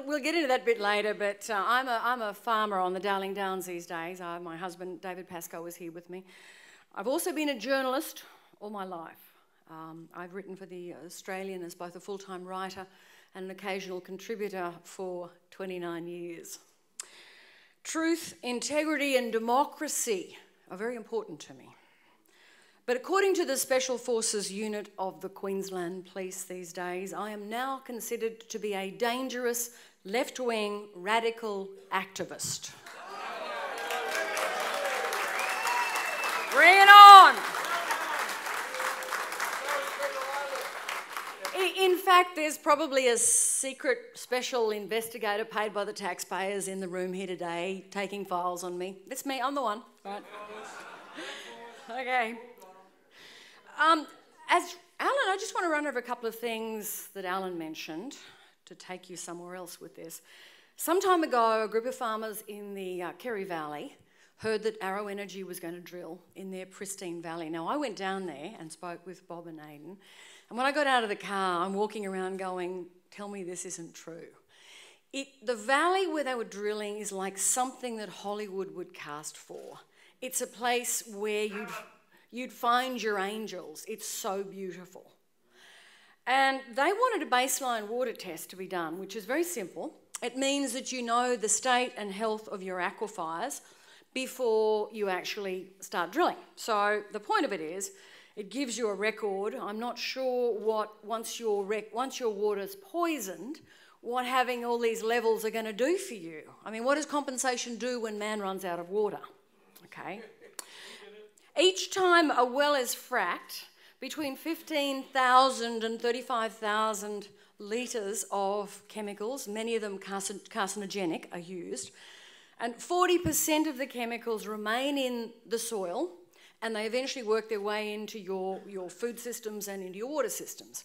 we'll get into that a bit later, but I'm a farmer on the Darling Downs these days. My husband, David Pascoe, is here with me. I've also been a journalist all my life. I've written for The Australian as both a full-time writer and an occasional contributor for 29 years. Truth, integrity and democracy are very important to me. But according to the Special Forces unit of the Queensland Police these days, I am now considered to be a dangerous left-wing radical activist. Bring it on! In fact, there's probably a secret special investigator paid by the taxpayers in the room here today taking files on me. That's me, I'm the one. Right. Okay. As Alan, I just want to run over a couple of things that Alan mentioned to take you somewhere else with this. Some time ago, a group of farmers in the Kerry Valley heard that Arrow Energy was going to drill in their pristine valley. Now, I went down there and spoke with Bob and Aidan, and when I got out of the car, I'm walking around going, tell me this isn't true. The valley where they were drilling is like something that Hollywood would cast for. It's a place where you'd find your angels. It's so beautiful. And they wanted a baseline water test to be done, which is very simple. It means that you know the state and health of your aquifers before you actually start drilling. So the point of it is, it gives you a record. I'm not sure what, once your water's poisoned, what having all these levels are going to do for you. I mean, what does compensation do when man runs out of water? Okay. Each time a well is fracked, between 15,000 and 35,000 litres of chemicals, many of them carcinogenic, are used. And 40% of the chemicals remain in the soil, and they eventually work their way into your food systems and into your water systems.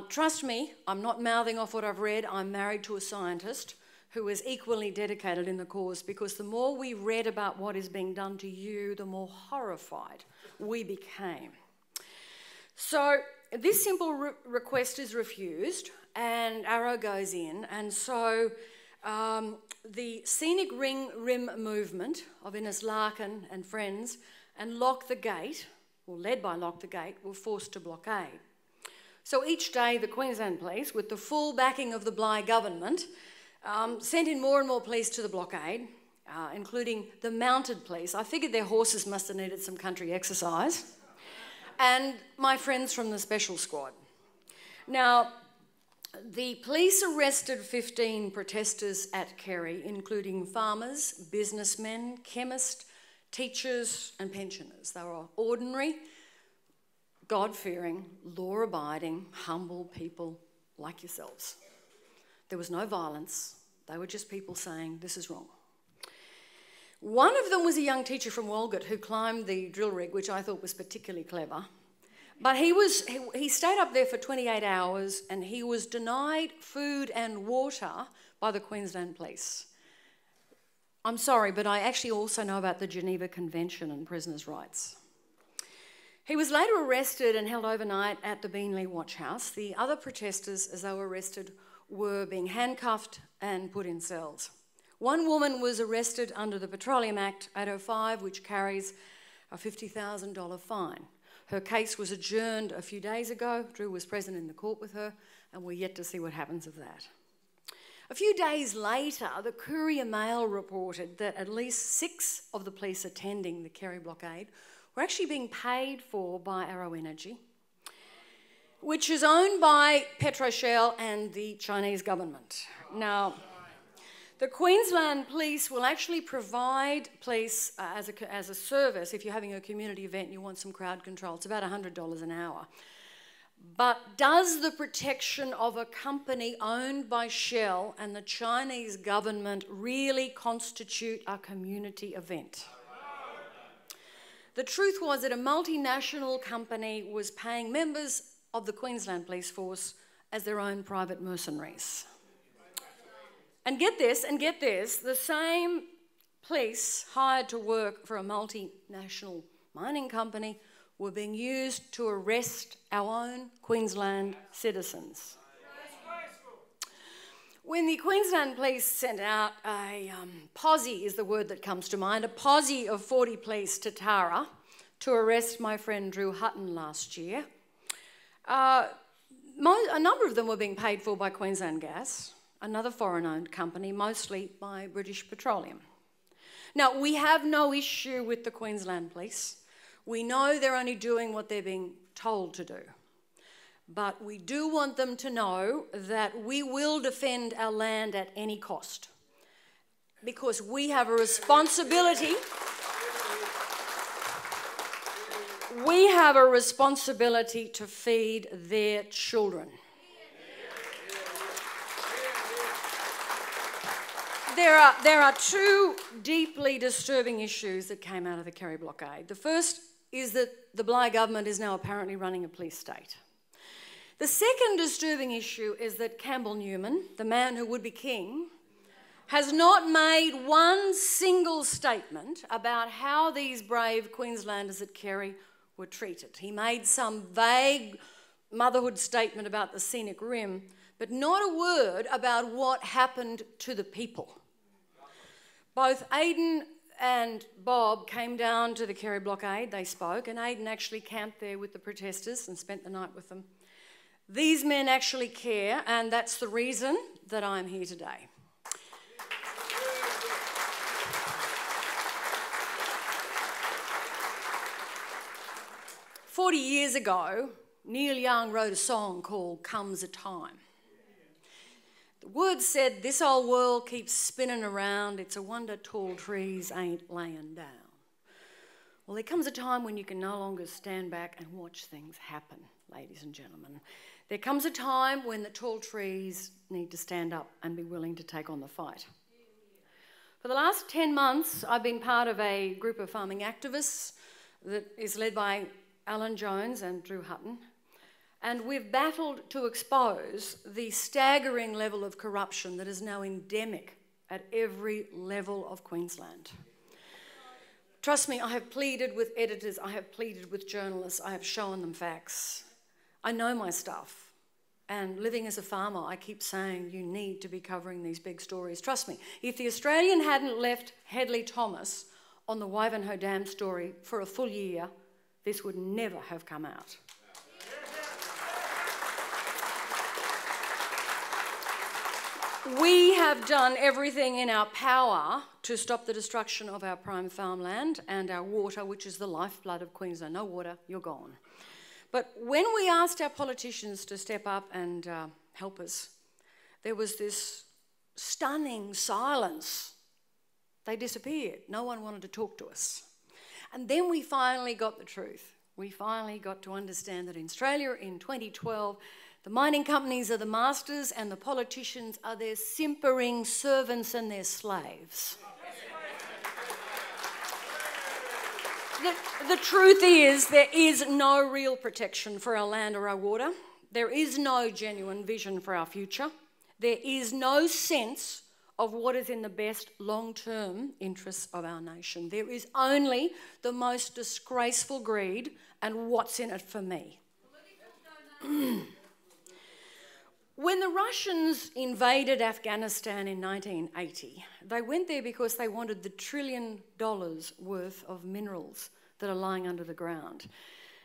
Trust me, I'm not mouthing off what I've read. I'm married to a scientist who is equally dedicated in the cause, because the more we read about what is being done to you, the more horrified we became. So this simple request is refused, and Arrow goes in, and so the Scenic Rim movement of Innes Larkin and friends and Lock the Gate, or led by Lock the Gate, were forced to blockade. So each day the Queensland Police, with the full backing of the Bligh government, sent in more and more police to the blockade, including the mounted police. I figured their horses must have needed some country exercise. And my friends from the special squad. Now, the police arrested 15 protesters at Kerry, including farmers, businessmen, chemists, teachers and pensioners. They were ordinary, God-fearing, law-abiding, humble people like yourselves. There was no violence. They were just people saying, this is wrong. One of them was a young teacher from Walgett who climbed the drill rig, which I thought was particularly clever. But he stayed up there for 28 hours and he was denied food and water by the Queensland Police. I'm sorry, but I actually also know about the Geneva Convention and prisoners' rights. He was later arrested and held overnight at the Beanley Watch House. The other protesters, as they were arrested, were being handcuffed and put in cells. One woman was arrested under the Petroleum Act 805, which carries a $50,000 fine. Her case was adjourned a few days ago. Drew was present in the court with her, and we're yet to see what happens of that. A few days later, the Courier Mail reported that at least 6 of the police attending the Kerry blockade were actually being paid for by Arrow Energy, which is owned by Petroshell and the Chinese government. Now, the Queensland Police will actually provide police as a service if you're having a community event and you want some crowd control. It's about $100 an hour. But does the protection of a company owned by Shell and the Chinese government really constitute a community event? The truth was that a multinational company was paying members of the Queensland Police Force as their own private mercenaries. And get this, the same police hired to work for a multinational mining company were being used to arrest our own Queensland citizens. When the Queensland Police sent out a posse is the word that comes to mind, a posse of 40 police to Tara to arrest my friend Drew Hutton last year, a number of them were being paid for by Queensland Gas, another foreign-owned company, mostly by British Petroleum. Now, we have no issue with the Queensland Police. We know they're only doing what they're being told to do. But we do want them to know that we will defend our land at any cost, because we have a responsibility. We have a responsibility to feed their children. There are two deeply disturbing issues that came out of the Kerry blockade. The first is that the Bligh government is now apparently running a police state. The second disturbing issue is that Campbell Newman, the man who would be king, has not made one single statement about how these brave Queenslanders at Kerry were treated. He made some vague motherhood statement about the scenic rim, but not a word about what happened to the people. Both Aidan and Bob came down to the Kerry blockade, they spoke, and Aidan actually camped there with the protesters and spent the night with them. These men actually care, and that's the reason that I'm here today. "40 years ago, Neil Young wrote a song called Comes a Time. The words said, "This old world keeps spinning around, it's a wonder tall trees ain't laying down." Well, there comes a time when you can no longer stand back and watch things happen, ladies and gentlemen. There comes a time when the tall trees need to stand up and be willing to take on the fight. For the last 10 months, I've been part of a group of farming activists that is led by Alan Jones and Drew Hutton, and we've battled to expose the staggering level of corruption that is now endemic at every level of Queensland. Trust me, I have pleaded with editors, I have pleaded with journalists, I have shown them facts. I know my stuff, and living as a farmer, I keep saying you need to be covering these big stories. Trust me, if the Australian hadn't left Hedley Thomas on the Wivenhoe Dam story for a full year, this would never have come out. We have done everything in our power to stop the destruction of our prime farmland and our water, which is the lifeblood of Queensland. No water, you're gone. But when we asked our politicians to step up and help us, there was this stunning silence. They disappeared. No one wanted to talk to us. And then we finally got the truth. We finally got to understand that in Australia in 2012, the mining companies are the masters and the politicians are their simpering servants and their slaves. The truth is, there is no real protection for our land or our water. There is no genuine vision for our future. There is no sense of what is in the best long-term interests of our nation. There is only the most disgraceful greed and what's in it for me. When the Russians invaded Afghanistan in 1980, they went there because they wanted the $1 trillion worth of minerals that are lying under the ground.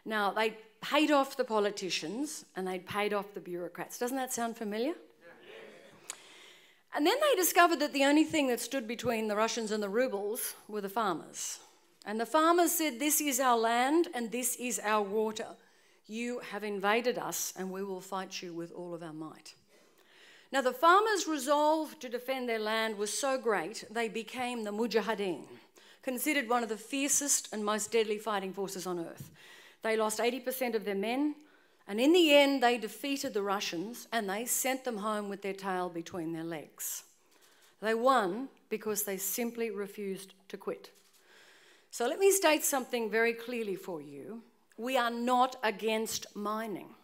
Now, they paid off the politicians and they'd paid off the bureaucrats. Doesn't that sound familiar? And then they discovered that the only thing that stood between the Russians and the rubles were the farmers. And the farmers said, "This is our land and this is our water. You have invaded us and we will fight you with all of our might." Now, the farmers' resolve to defend their land was so great, they became the Mujahideen, considered one of the fiercest and most deadly fighting forces on earth. They lost 80% of their men, and in the end, they defeated the Russians and they sent them home with their tail between their legs. They won because they simply refused to quit. So let me state something very clearly for you. We are not against mining.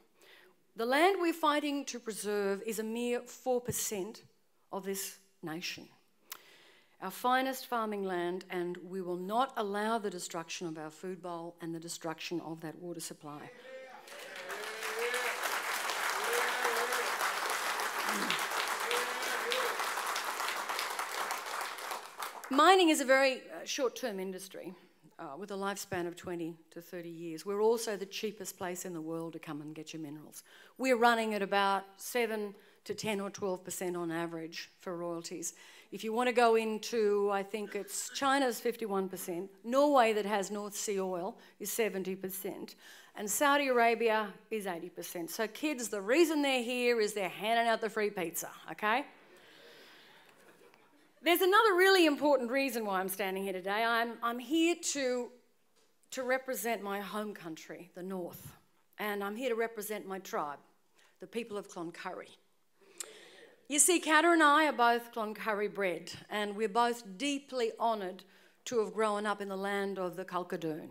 The land we're fighting to preserve is a mere 4% of this nation. Our finest farming land, and we will not allow the destruction of our food bowl and the destruction of that water supply. Mining is a very short-term industry with a lifespan of 20 to 30 years. We're also the cheapest place in the world to come and get your minerals. We're running at about 7 to 10 or 12% on average for royalties. If you want to go into, I think it's China's 51%, Norway that has North Sea oil is 70%, and Saudi Arabia is 80%. So kids, the reason they're here is they're handing out the free pizza, okay? There's another really important reason why I'm standing here today. I'm here to represent my home country, the North, and I'm here to represent my tribe, the people of Cloncurry. You see, Kata and I are both Cloncurry bred, and we're both deeply honoured to have grown up in the land of the Kalkadoon.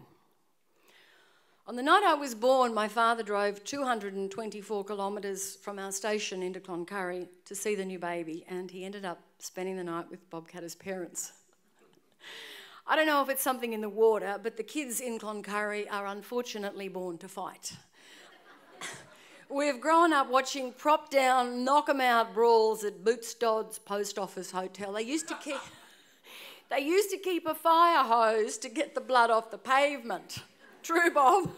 On the night I was born, my father drove 224 kilometres from our station into Cloncurry to see the new baby, and he ended up spending the night with Bob Kata's parents. I don't know if it's something in the water, but the kids in Cloncurry are unfortunately born to fight. We've grown up watching prop-down, knock-em-out brawls at Boots Dodd's Post Office Hotel. They used to keep a fire hose to get the blood off the pavement. True, Bob.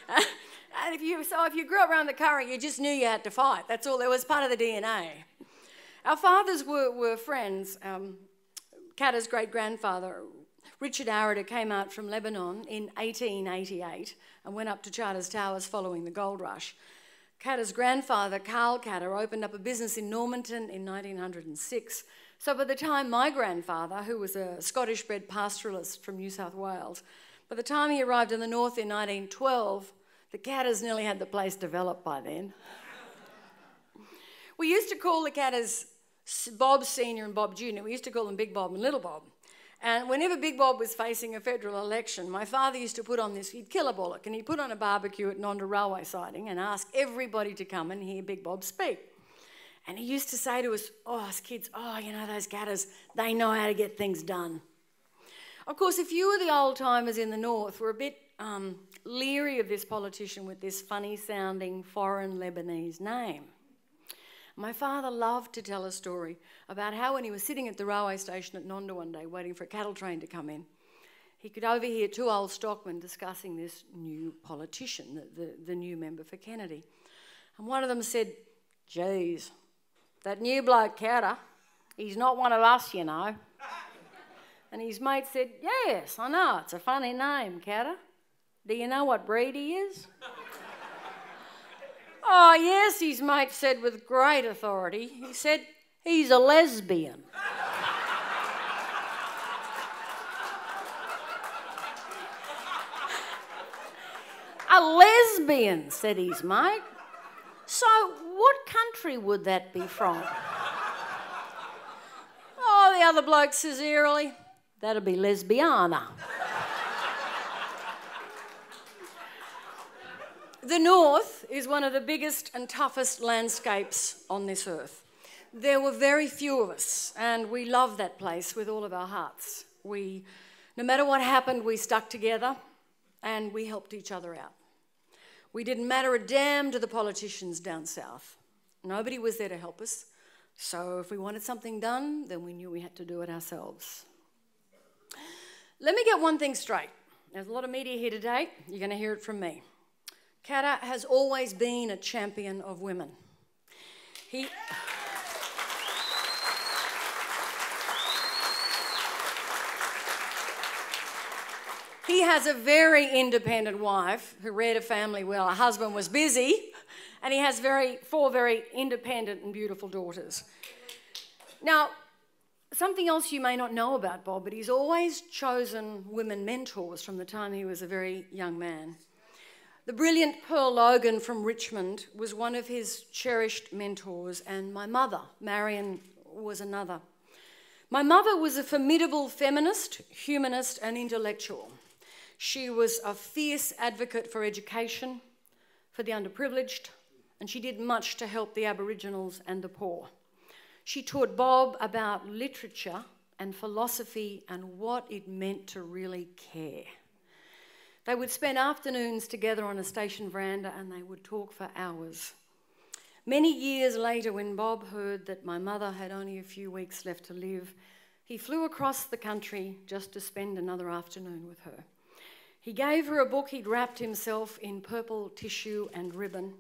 And if you grew up around the Curry, you just knew you had to fight. That's all. It was part of the DNA. Our fathers were friends. Kata's great-grandfather, Richard Arada, came out from Lebanon in 1888 and went up to Charters Towers following the gold rush. Kata's grandfather, Carl Kata, opened up a business in Normanton in 1906. So by the time my grandfather, who was a Scottish-bred pastoralist from New South Wales, by the time he arrived in the north in 1912, the Katas nearly had the place developed by then. We used to call the Katas Bob Senior and Bob Junior. We used to call them Big Bob and Little Bob. And whenever Big Bob was facing a federal election, my father used to put on this, he'd kill a bullock, and he'd put on a barbecue at Nonda Railway siding and ask everybody to come and hear Big Bob speak. And he used to say to us, us kids, you know, those Katas, they know how to get things done. Of course, if you were the old-timers in the north, were a bit leery of this politician with this funny-sounding foreign Lebanese name. My father loved to tell a story about how when he was sitting at the railway station at Nonda one day waiting for a cattle train to come in, he could overhear two old stockmen discussing this new politician, the new member for Kennedy. And one of them said, "Geez, that new bloke Kata, he's not one of us, you know." And his mate said, "Yes, I know, it's a funny name, Kata. Do you know what breed he is?" "Oh, yes," his mate said with great authority. He said, "He's a lesbian." "A lesbian," said his mate. "So what country would that be from?" "Oh," the other bloke says eerily, "that'd be lesbiana." The north is one of the biggest and toughest landscapes on this earth. There were very few of us, and we loved that place with all of our hearts. No matter what happened, we stuck together and we helped each other out. We didn't matter a damn to the politicians down south. Nobody was there to help us, so if we wanted something done, then we knew we had to do it ourselves. Let me get one thing straight. There's a lot of media here today. You're going to hear it from me. Kata has always been a champion of women. He has a very independent wife who reared a family well. Her husband was busy, and he has four very independent and beautiful daughters. Now, something else you may not know about Bob, but he's always chosen women mentors from the time he was a very young man. The brilliant Pearl Logan from Richmond was one of his cherished mentors, and my mother, Marion, was another. My mother was a formidable feminist, humanist, and intellectual. She was a fierce advocate for education, for the underprivileged, and she did much to help the Aboriginals and the poor. She taught Bob about literature and philosophy and what it meant to really care. They would spend afternoons together on a station veranda and they would talk for hours. Many years later, when Bob heard that my mother had only a few weeks left to live, He flew across the country just to spend another afternoon with her. He gave her a book he'd wrapped himself in purple tissue and ribbon.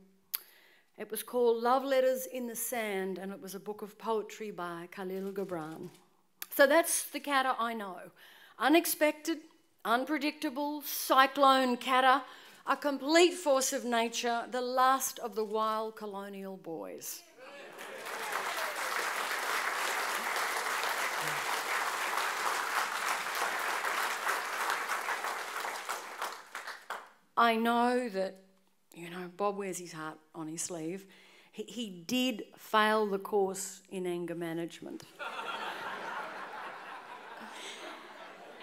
It was called Love Letters in the Sand, and it was a book of poetry by Khalil Gibran. So that's the Kata I know. Unexpected, unpredictable, cyclone Kata, a complete force of nature, the last of the wild colonial boys. I know that, Bob wears his heart on his sleeve. He did fail the course in anger management.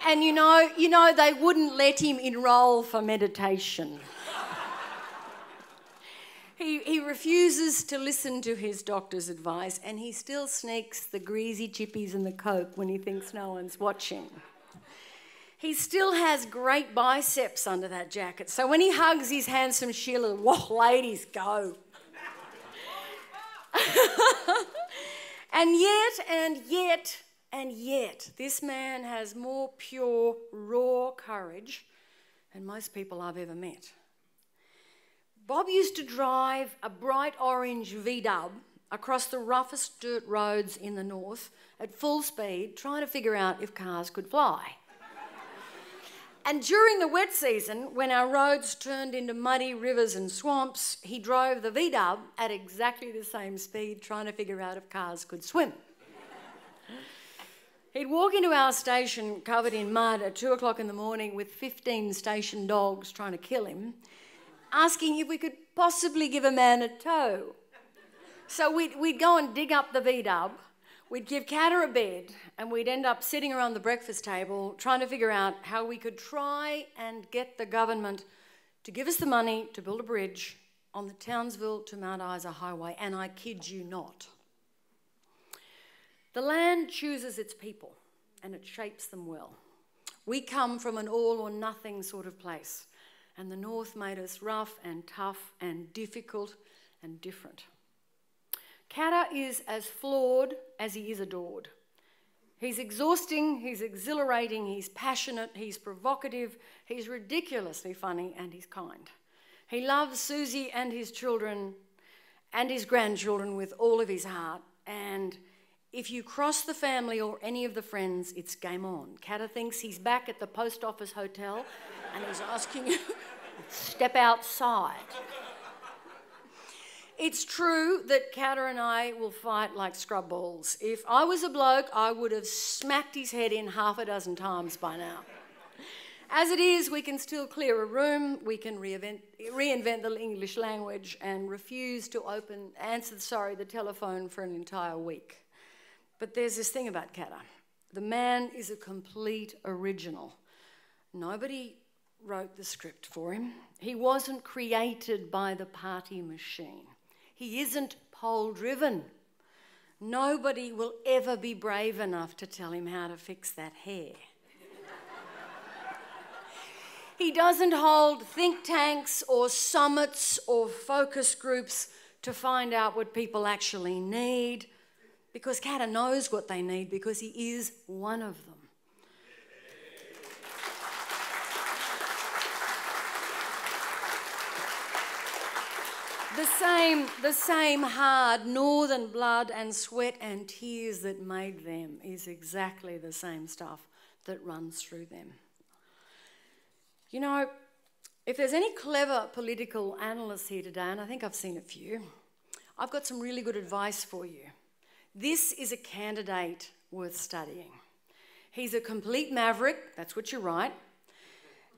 And they wouldn't let him enrol for meditation. He refuses to listen to his doctor's advice, and he still sneaks the greasy chippies and the Coke when he thinks no one's watching. He still has great biceps under that jacket, so when he hugs his handsome Sheila, whoa, ladies, go. And yet, this man has more pure, raw courage than most people I've ever met. Bob used to drive a bright orange V-dub across the roughest dirt roads in the north at full speed, trying to figure out if cars could fly. And during the wet season, when our roads turned into muddy rivers and swamps, he drove the V-dub at exactly the same speed, trying to figure out if cars could swim. He'd walk into our station covered in mud at 2 o'clock in the morning with 15 station dogs trying to kill him, asking if we could possibly give a man a tow. So we'd go and dig up the V-dub, we'd give Kata a bed, and we'd end up sitting around the breakfast table trying to figure out how we could try and get the government to give us the money to build a bridge on the Townsville to Mount Isa highway, and I kid you not. The land chooses its people, and it shapes them well. We come from an all-or-nothing sort of place, and the North made us rough and tough and difficult and different. Kata is as flawed as he is adored. He's exhausting, he's exhilarating, he's passionate, he's provocative, he's ridiculously funny, and he's kind. He loves Susie and his children and his grandchildren with all of his heart, and if you cross the family or any of the friends, it's game on. Kata thinks he's back at the post office hotel and he's asking you, step outside. It's true that Kata and I will fight like scrub balls. If I was a bloke, I would have smacked his head in half a dozen times by now. As it is, we can still clear a room, we can reinvent the English language and refuse to answer the telephone for an entire week. But there's this thing about Kata. The man is a complete original. Nobody wrote the script for him. He wasn't created by the party machine. He isn't poll-driven. Nobody will ever be brave enough to tell him how to fix that hair. He doesn't hold think tanks or summits or focus groups to find out what people actually need, because Kata knows what they need because he is one of them. The same hard northern blood and sweat and tears that made them is exactly the same stuff that runs through them. You know, if there's any clever political analysts here today, and I think I've seen a few, I've got some really good advice for you. This is a candidate worth studying. He's a complete maverick, that's what you write.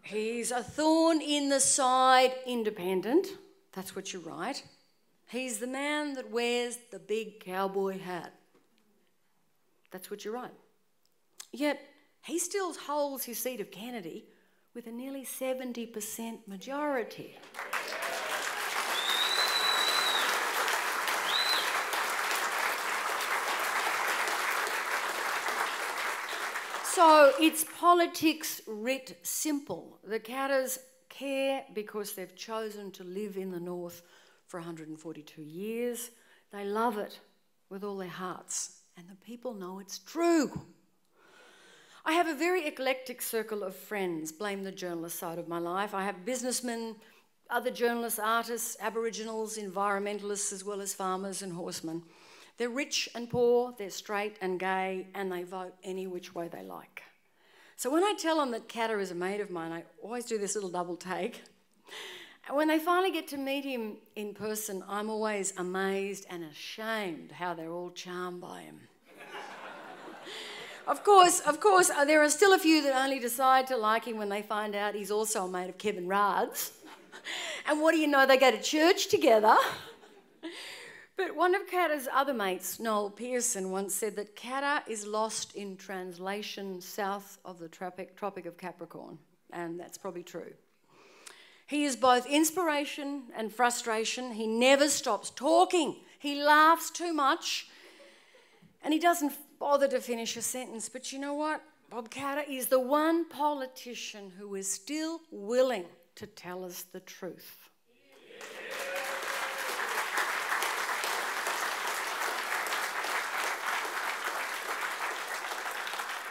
He's a thorn in the side independent, that's what you write. He's the man that wears the big cowboy hat. That's what you write. Yet, he still holds his seat of Kennedy with a nearly 70% majority. So it's politics writ simple. The Katas care because they've chosen to live in the North for 142 years. They love it with all their hearts, and the people know it's true. I have a very eclectic circle of friends, blame the journalist side of my life. I have businessmen, other journalists, artists, Aboriginals, environmentalists, as well as farmers and horsemen. They're rich and poor, they're straight and gay, and they vote any which way they like. So when I tell them that Katta is a mate of mine, I always do this little double take. And when they finally get to meet him in person, I'm always amazed and ashamed how they're all charmed by him. Of course, there are still a few that only decide to like him when they find out he's also a mate of Kevin Rudd's. And what do you know, they go to church together. But one of Katta's other mates, Noel Pearson, once said that Katta is lost in translation south of the Tropic of Capricorn, and that's probably true. He is both inspiration and frustration. He never stops talking. He laughs too much, and he doesn't bother to finish a sentence. But you know what? Bob Katta is the one politician who is still willing to tell us the truth.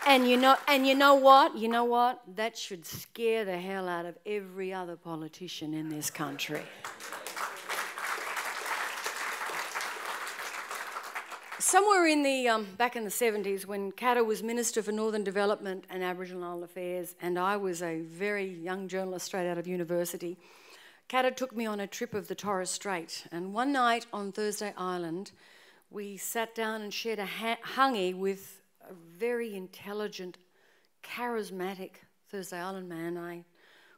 And you know what? That should scare the hell out of every other politician in this country. Somewhere in the back in the 70s, when Katta was Minister for Northern Development and Aboriginal Island Affairs, and I was a very young journalist straight out of university, Katta took me on a trip of the Torres Strait. And one night on Thursday Island, we sat down and shared a hangi with a very intelligent, charismatic Thursday Island man I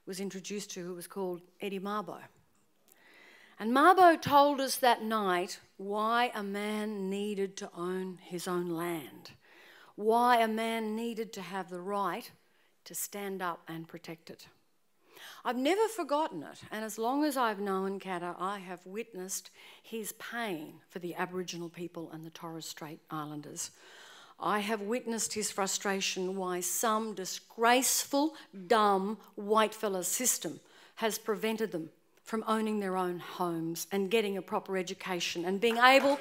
was introduced to, who was called Eddie Mabo. And Mabo told us that night why a man needed to own his own land, why a man needed to have the right to stand up and protect it. I've never forgotten it, and as long as I've known Katta, I have witnessed his pain for the Aboriginal people and the Torres Strait Islanders. I have witnessed his frustration why some disgraceful, dumb whitefella system has prevented them from owning their own homes and getting a proper education and being able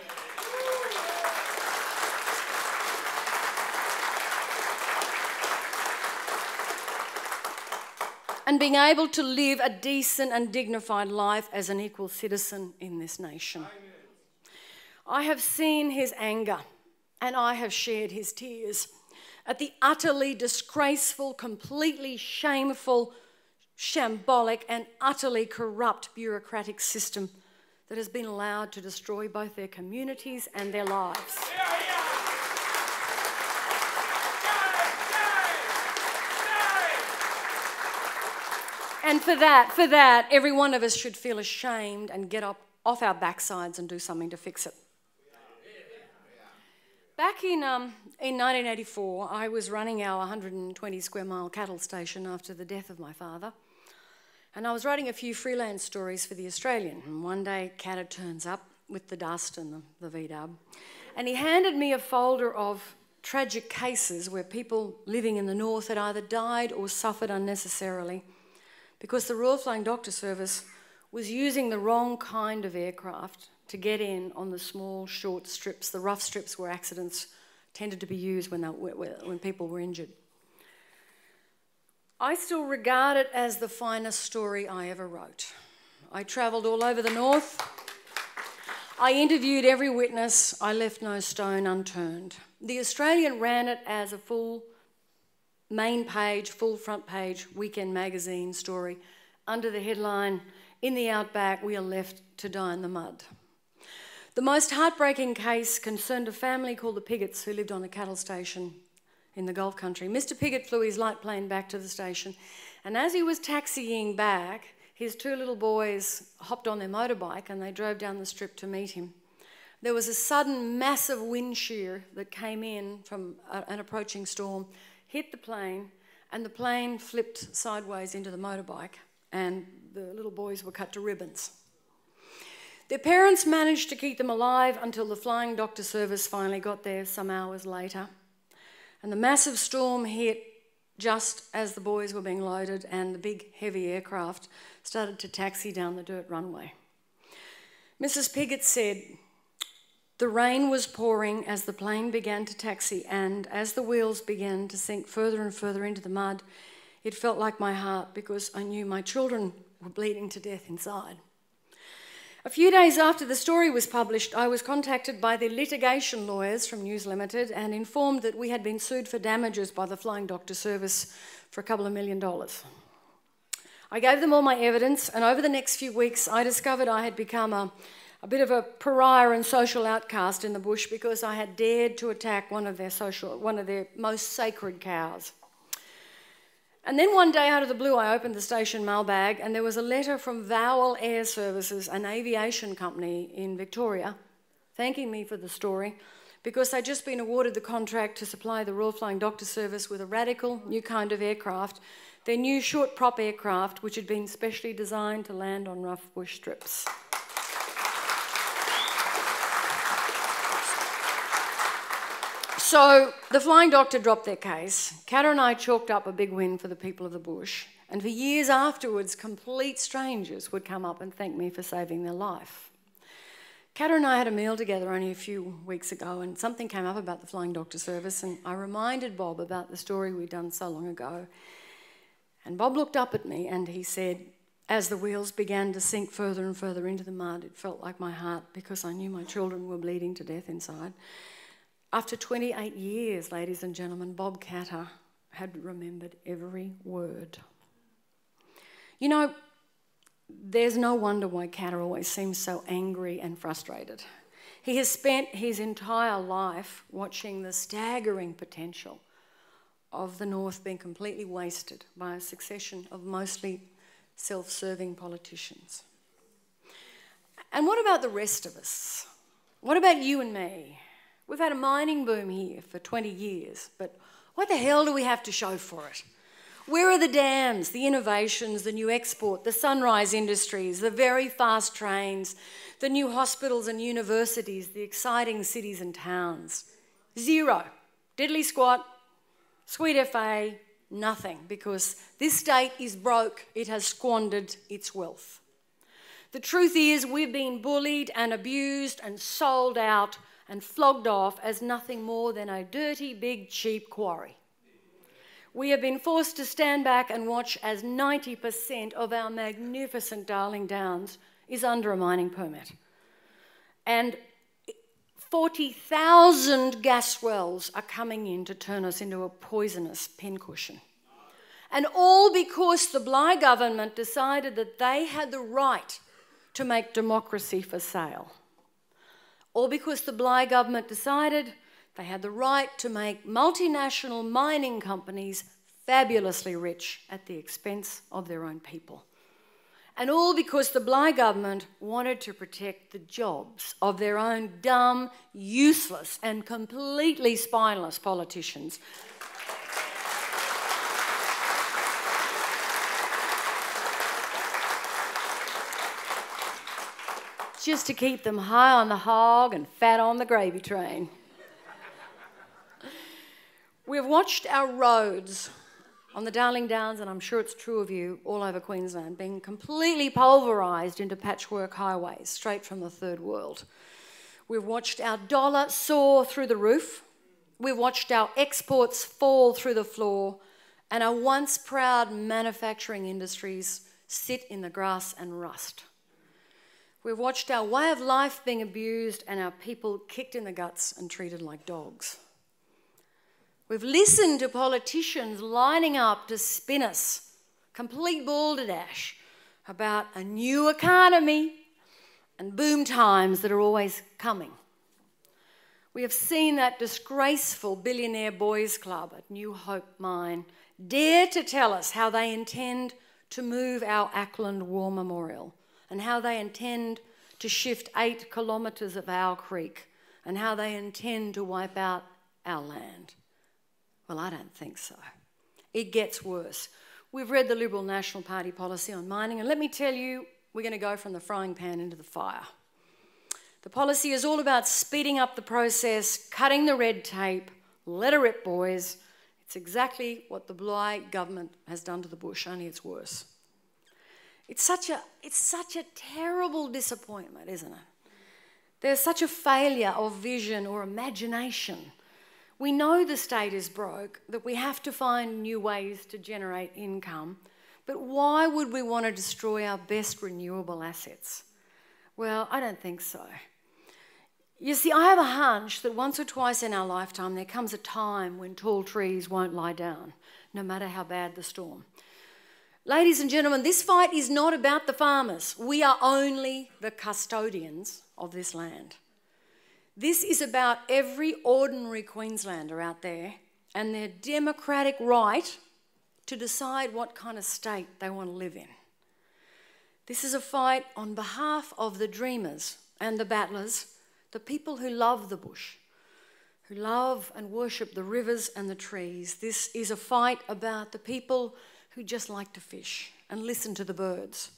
to live a decent and dignified life as an equal citizen in this nation. I have seen his anger and I have shared his tears at the utterly disgraceful, completely shameful, shambolic and utterly corrupt bureaucratic system that has been allowed to destroy both their communities and their lives. And for that, every one of us should feel ashamed and get up off our backsides and do something to fix it. Back in 1984, I was running our 120 square mile cattle station after the death of my father. And I was writing a few freelance stories for The Australian. And one day, Katta turns up with the dust and the V-dub. And he handed me a folder of tragic cases where people living in the north had either died or suffered unnecessarily because the Royal Flying Doctor Service was using the wrong kind of aircraft to get in on the small, short strips, the rough strips where accidents tended to be used when people were injured. I still regard it as the finest story I ever wrote. I travelled all over the north. I interviewed every witness. I left no stone unturned. The Australian ran it as a full main page, full front page weekend magazine story under the headline, "In the Outback, we are left to die in the mud." The most heartbreaking case concerned a family called the Piggotts who lived on a cattle station in the Gulf country. Mr. Piggott flew his light plane back to the station, and as he was taxiing back, his two little boys hopped on their motorbike and they drove down the strip to meet him. There was a sudden massive wind shear that came in from an approaching storm, hit the plane, and the plane flipped sideways into the motorbike, and the little boys were cut to ribbons. Their parents managed to keep them alive until the Flying Doctor Service finally got there some hours later. And the massive storm hit just as the boys were being loaded and the big heavy aircraft started to taxi down the dirt runway. Mrs. Piggott said, The rain was pouring as the plane began to taxi, and as the wheels began to sink further and further into the mud, it felt like my heart because I knew my children were bleeding to death inside. A few days after the story was published, I was contacted by the litigation lawyers from News Limited and informed that we had been sued for damages by the Flying Doctor Service for a couple of $1 million. I gave them all my evidence, and over the next few weeks I discovered I had become a bit of a pariah and social outcast in the bush because I had dared to attack one of their most sacred cows. And then one day out of the blue I opened the station mailbag and there was a letter from Vowel Air Services, an aviation company in Victoria, thanking me for the story because they'd just been awarded the contract to supply the Royal Flying Doctor Service with a radical new kind of aircraft, their new short prop aircraft which had been specially designed to land on rough bush strips. So the Flying Doctor dropped their case. Kata and I chalked up a big win for the people of the bush, and for years afterwards, complete strangers would come up and thank me for saving their life. Kata and I had a meal together only a few weeks ago, and something came up about the Flying Doctor Service, and I reminded Bob about the story we'd done so long ago. And Bob looked up at me and he said, as the wheels began to sink further and further into the mud, it felt like my heart because I knew my children were bleeding to death inside. After 28 years, ladies and gentlemen, Bob Kata had remembered every word. You know, there's no wonder why Kata always seems so angry and frustrated. He has spent his entire life watching the staggering potential of the North being completely wasted by a succession of mostly self-serving politicians. And what about the rest of us? What about you and me? We've had a mining boom here for 20 years, but what the hell do we have to show for it? Where are the dams, the innovations, the new export, the sunrise industries, the very fast trains, the new hospitals and universities, the exciting cities and towns? Zero. Diddly squat, sweet FA, nothing, because this state is broke. It has squandered its wealth. The truth is we've been bullied and abused and sold out and flogged off as nothing more than a dirty, big, cheap quarry. We have been forced to stand back and watch as 90% of our magnificent Darling Downs is under a mining permit. And 40,000 gas wells are coming in to turn us into a poisonous pincushion. And all because the Bligh government decided that they had the right to make democracy for sale. All because the Bligh government decided they had the right to make multinational mining companies fabulously rich at the expense of their own people. And all because the Bligh government wanted to protect the jobs of their own dumb, useless and completely spineless politicians. Just to keep them high on the hog and fat on the gravy train. We've watched our roads on the Darling Downs, and I'm sure it's true of you, all over Queensland, being completely pulverised into patchwork highways straight from the third world. We've watched our dollar soar through the roof. We've watched our exports fall through the floor, and our once proud manufacturing industries sit in the grass and rust. We've watched our way of life being abused and our people kicked in the guts and treated like dogs. We've listened to politicians lining up to spin us complete balderdash about a new economy and boom times that are always coming. We have seen that disgraceful billionaire boys club at New Hope Mine dare to tell us how they intend to move our Ackland War Memorial, and how they intend to shift 8 kilometres of our creek, and how they intend to wipe out our land. Well, I don't think so. It gets worse. We've read the Liberal National Party policy on mining, and let me tell you, we're going to go from the frying pan into the fire. The policy is all about speeding up the process, cutting the red tape, let her rip, boys. It's exactly what the Bligh government has done to the bush, only it's worse. It's such a terrible disappointment, isn't it? There's such a failure of vision or imagination. We know the state is broke, that we have to find new ways to generate income, but why would we want to destroy our best renewable assets? Well, I don't think so. You see, I have a hunch that once or twice in our lifetime there comes a time when tall trees won't lie down, no matter how bad the storm. Ladies and gentlemen, this fight is not about the farmers. We are only the custodians of this land. This is about every ordinary Queenslander out there and their democratic right to decide what kind of state they want to live in. This is a fight on behalf of the dreamers and the battlers, the people who love the bush, who love and worship the rivers and the trees. This is a fight about the people who just like to fish and listen to the birds,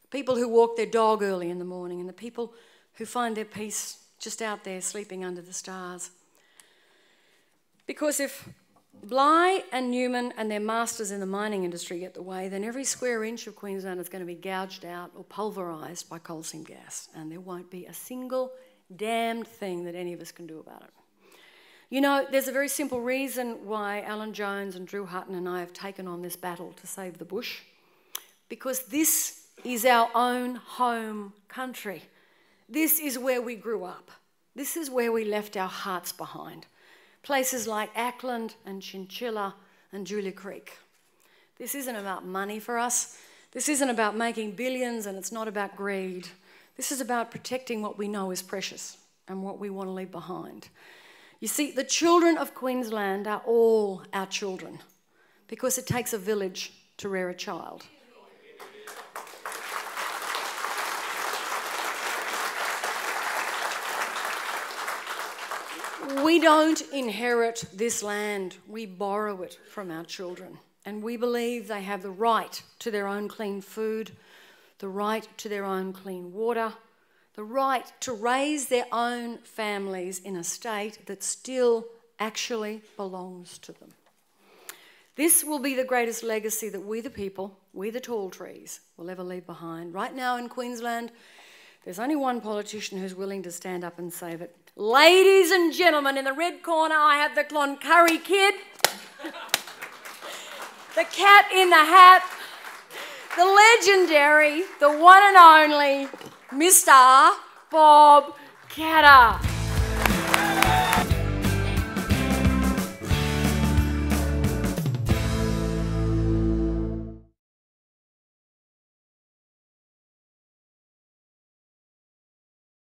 the people who walk their dog early in the morning, and the people who find their peace just out there sleeping under the stars. Because if Bligh and Newman and their masters in the mining industry get the way, then every square inch of Queensland is going to be gouged out or pulverised by coal seam gas, and there won't be a single damned thing that any of us can do about it. You know, there's a very simple reason why Alan Jones and Drew Hutton and I have taken on this battle to save the bush, because this is our own home country. This is where we grew up. This is where we left our hearts behind. Places like Ackland and Chinchilla and Julia Creek. This isn't about money for us. This isn't about making billions, and it's not about greed. This is about protecting what we know is precious and what we want to leave behind. You see, the children of Queensland are all our children because it takes a village to rear a child. We don't inherit this land, we borrow it from our children. And we believe they have the right to their own clean food, the right to their own clean water, the right to raise their own families in a state that still actually belongs to them. This will be the greatest legacy that we the people, we the tall trees, will ever leave behind. Right now in Queensland, there's only one politician who's willing to stand up and save it. Ladies and gentlemen, in the red corner, I have the Cloncurry Kid, the cat in the hat, the legendary, the one and only Mr. Bob Katter.